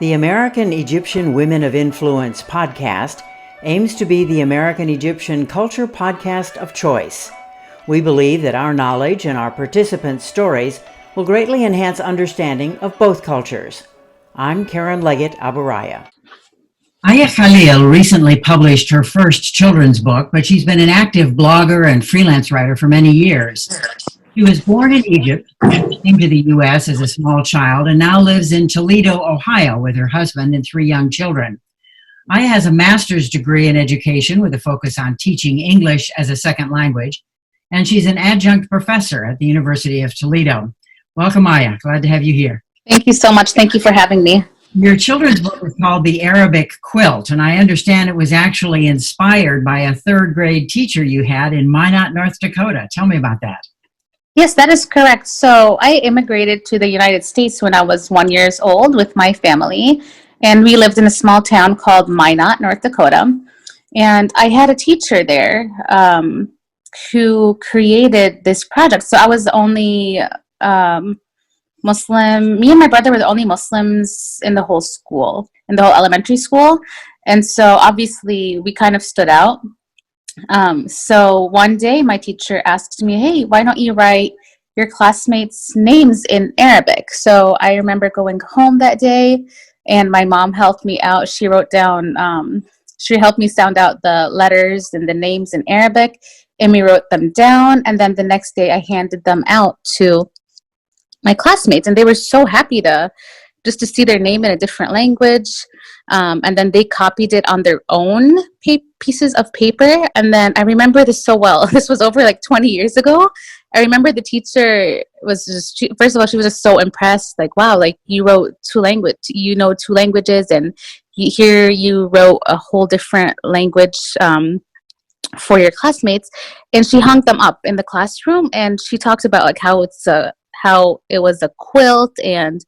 The American Egyptian Women of Influence podcast aims to be the American Egyptian culture podcast of choice. We believe that our knowledge and our participants' stories will greatly enhance understanding of both cultures. I'm Karen Leggett Aburaya. Aya Khalil recently published her first children's book, but she's been an active blogger and freelance writer for many years. She was born in Egypt, came to the U.S. as a small child, and now lives in Toledo, Ohio, with her husband and 3 young children. Aya has a master's degree in education with a focus on teaching English as a second language, and she's an adjunct professor at the University of Toledo. Welcome, Aya. Glad to have you here. Thank you so much. Thank you for having me. Your children's book is called The Arabic Quilt, and I understand it was actually inspired by a 3rd grade teacher you had in Minot, North Dakota. Tell me about that. Yes, that is correct. So I immigrated to the United States when I was 1 year old with my family, and we lived in a small town called Minot, North Dakota. And I had a teacher there who created this project. So I was the only Muslim. Me and my brother were the only Muslims in the whole school, in the whole elementary school. And so obviously we kind of stood out. So one day my teacher asked me, hey, why don't you write your classmates' names in Arabic? So I remember going home that day and my mom helped me out. She wrote down, she helped me sound out the letters and the names in Arabic, and we wrote them down. And then the next day I handed them out to my classmates, and they were so happy to see their name in a different language. And then they copied it on their own pieces of paper. And then I remember this so well. This was over like 20 years ago. I remember the teacher was just, first of all, she was just so impressed. Like, wow, like you wrote 2 languages, and here you wrote a whole different language for your classmates. And she hung them up in the classroom, and she talked about like how it was a quilt, and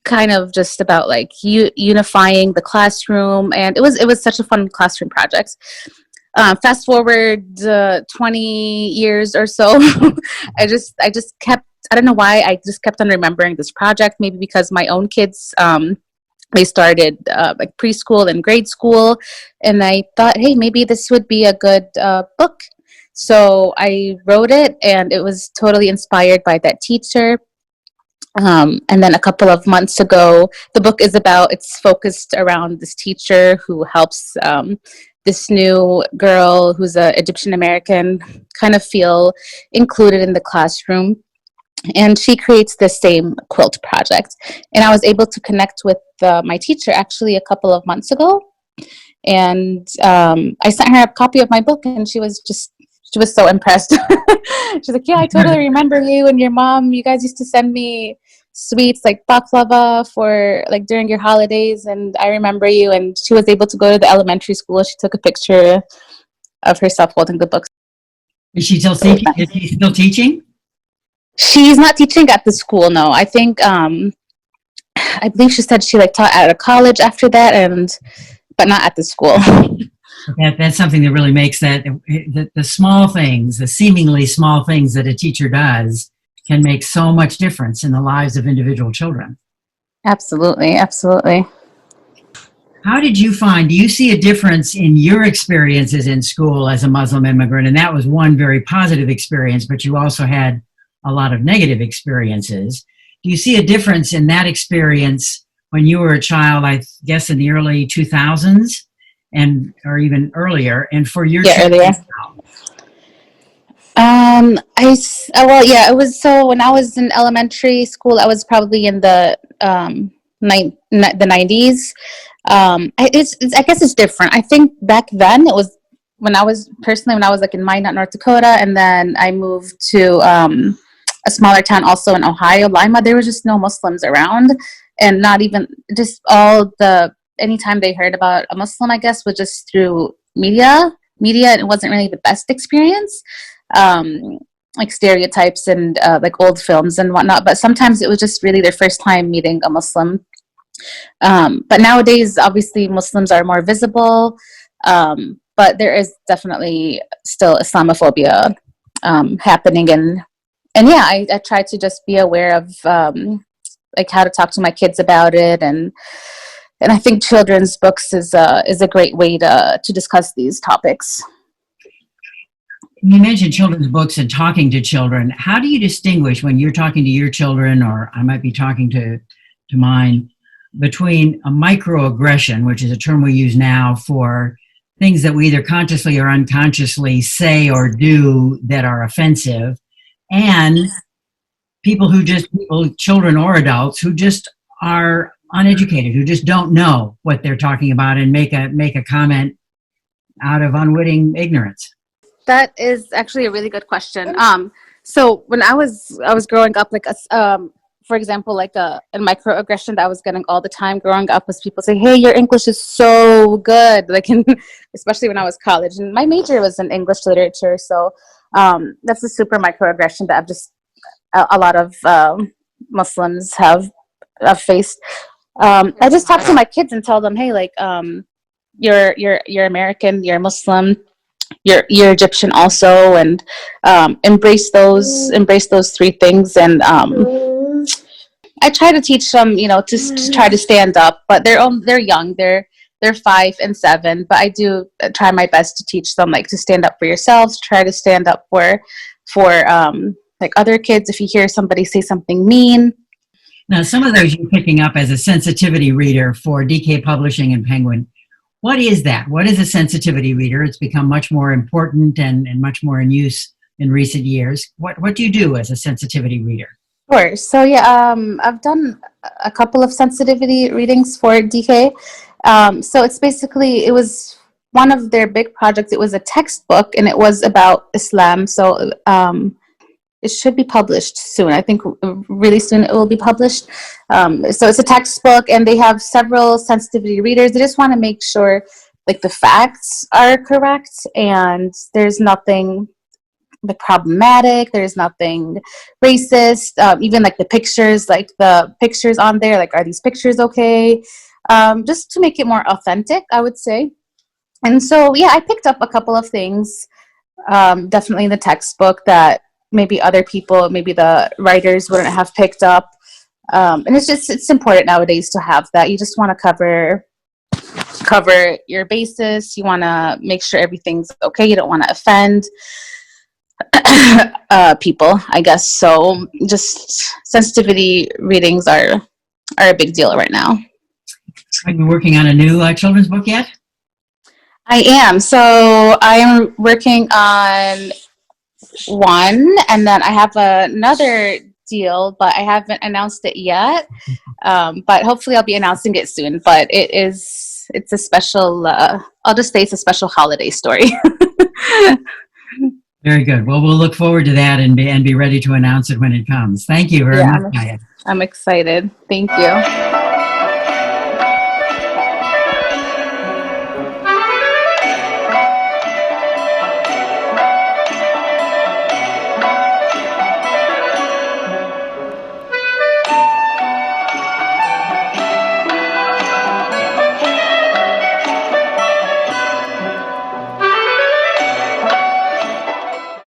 kind of just about like unifying the classroom. And it was such a fun classroom project. Fast forward 20 years or so, I just kept, I don't know why, I just kept on remembering this project, maybe because my own kids, they started like preschool and grade school, and I thought, hey, maybe this would be a good book. So I wrote it, and it was totally inspired by that teacher. And then a couple of months ago, the book it's focused around this teacher who helps this new girl who's an Egyptian American kind of feel included in the classroom. And she creates the same quilt project. And I was able to connect with my teacher actually a couple of months ago. And I sent her a copy of my book, and she was so impressed. She's like, yeah, I totally remember you and your mom. You guys used to send me sweets like baklava for like during your holidays, and I remember you. And she was able to go to the elementary school. She took a picture of herself holding the book. Is she still teaching? Is she still teaching? She's not teaching at the school, no. I think I believe she said she like taught at a college after that, but not at the school. That's something that really makes the small things, the seemingly small things that a teacher does, can make so much difference in the lives of individual children. Absolutely, absolutely. How did you find, do you see a difference in your experiences in school as a Muslim immigrant? And that was one very positive experience, but you also had a lot of negative experiences. Do you see a difference in that experience when you were a child, I guess in the early 2000s? Or even earlier, and for your earlier. It was so when I was in elementary school, I was probably in the 90s. I guess it's different. I think back then it was when I was like in Minot, North Dakota, and then I moved to a smaller town also in Ohio, Lima. There was just no Muslims around, and not even just anytime they heard about a Muslim, I guess, was just through media. It wasn't really the best experience, like stereotypes and like old films and whatnot. But sometimes it was just really their first time meeting a Muslim. But nowadays, obviously, Muslims are more visible. But there is definitely still Islamophobia happening. And yeah, I try to just be aware of like how to talk to my kids about it, and I think children's books is a great way to discuss these topics. You mentioned children's books and talking to children. How do you distinguish when you're talking to your children, or I might be talking to mine, between a microaggression, which is a term we use now for things that we either consciously or unconsciously say or do that are offensive, and people, children or adults, who just are uneducated, who just don't know what they're talking about and make a comment out of unwitting ignorance? That is actually a really good question. So when I was growing up, like for example, like a microaggression that I was getting all the time growing up was people say, "Hey, your English is so good," like especially when I was college, and my major was in English literature. So that's a super microaggression that I've just a lot of Muslims have faced. I just talk to my kids and tell them, "Hey, like you're American, you're Muslim, you're Egyptian also, and embrace those three things." And I try to teach them, to try to stand up, but they're young, they're 5 and 7, but I do try my best to teach them, like, to stand up for yourselves, try to stand up for like other kids if you hear somebody say something mean. Now, some of those you're picking up as a sensitivity reader for DK Publishing and Penguin. What is that? What is a sensitivity reader? It's become much more important and much more in use in recent years. What do you do as a sensitivity reader? Sure. So yeah, I've done a couple of sensitivity readings for DK. So it was one of their big projects. It was a textbook, and it was about Islam. So it should be published soon. I think really soon it will be published. So it's a textbook, and they have several sensitivity readers. They just want to make sure, like, the facts are correct and there's nothing like problematic. There's nothing racist. Even like the pictures on there, like, are these pictures okay? Just to make it more authentic, I would say. And so, yeah, I picked up a couple of things, definitely in the textbook, that maybe other people, maybe the writers wouldn't have picked up. And it's important nowadays to have that. You just want to cover your basis. You want to make sure everything's okay. You don't want to offend people, I guess. So just sensitivity readings are a big deal right now. Are you working on a new children's book yet? I am. So I am working on one, and then I have another deal, but I haven't announced it yet. But hopefully I'll be announcing it soon. But it's a special, I'll just say it's a special holiday story. Very good. Well, we'll look forward to that and be ready to announce it when it comes. Thank you very much, Maya. I'm excited. Thank you.